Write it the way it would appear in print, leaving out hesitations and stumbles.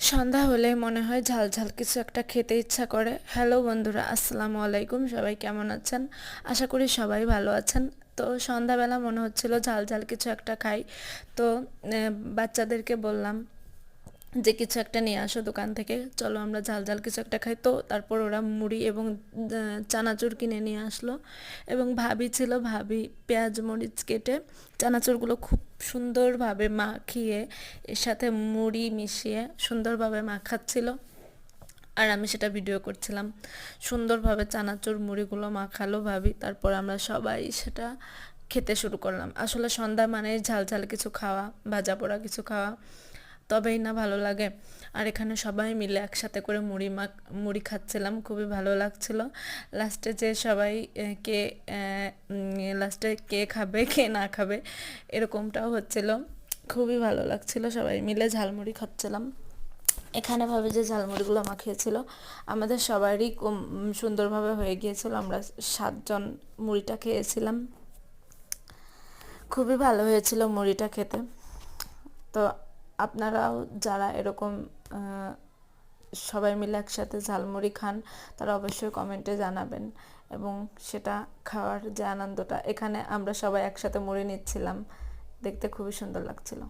সন্ধ্যা হলে মনে হয় ঝাল ঝাল কিছু একটা খেতে ইচ্ছা করে। হ্যালো বন্ধুরা, আসসালামু আলাইকুম। সবাই কেমন আছেন? আশা করি সবাই ভালো আছেন। তো সন্ধ্যাবেলা মনে হচ্ছিল ঝাল ঝাল কিছু একটা খাই। তো বাচ্চাদেরকে বললাম যে কিছু একটা নিয়ে আসো দোকান থেকে, চলো আমরা ঝাল ঝাল কিছু একটা খাই। তো তারপর ওরা মুড়ি এবং চানাচুর কিনে নিয়ে আসলো। এবং ভাবি ছিল, ভাবি পেঁয়াজ মরিচ কেটে চানাচুরগুলো খুব সুন্দরভাবে মাখিয়ে এর সাথে মুড়ি মিশিয়ে সুন্দরভাবে মাখাচ্ছিল। আর আমি সেটা ভিডিও করছিলাম। সুন্দরভাবে চানাচুর মুড়িগুলো মাখালো ভাবি, তারপর আমরা সবাই সেটা খেতে শুরু করলাম। আসলে সন্ধ্যা মানে ঝাল ঝাল কিছু খাওয়া, ভাজা পোড়া কিছু খাওয়া, তবেই না ভালো লাগে। আর এখানে সবাই মিলে একসাথে করে মুড়ি খাচ্ছিলাম, খুবই ভালো লাগছিল। লাস্টে যে সবাই কে লাস্টে কে খাবে কে না খাবে এরকমটাও হচ্ছিল। খুবই ভালো লাগছিল, সবাই মিলে ঝালমুড়ি খাচ্ছিলাম। এখানে ভাবে যে ঝালমুড়িগুলো মাখিয়েছিল আমাদের সবারই সুন্দরভাবে হয়ে গিয়েছিল। আমরা 7 জন মুড়িটা খেয়েছিলাম, খুবই ভালো হয়েছিল মুড়িটা খেতে। তো আপনারাও যারা এরকম সবাই মিলে একসাথে ঝালমুড়ি খান, তারা অবশ্যই কমেন্টে জানাবেন। এবং সেটা খাওয়ার যে আনন্দটা, এখানে আমরা সবাই একসাথে মুড়ি নিচ্ছিলাম, দেখতে খুবই সুন্দর লাগছিল।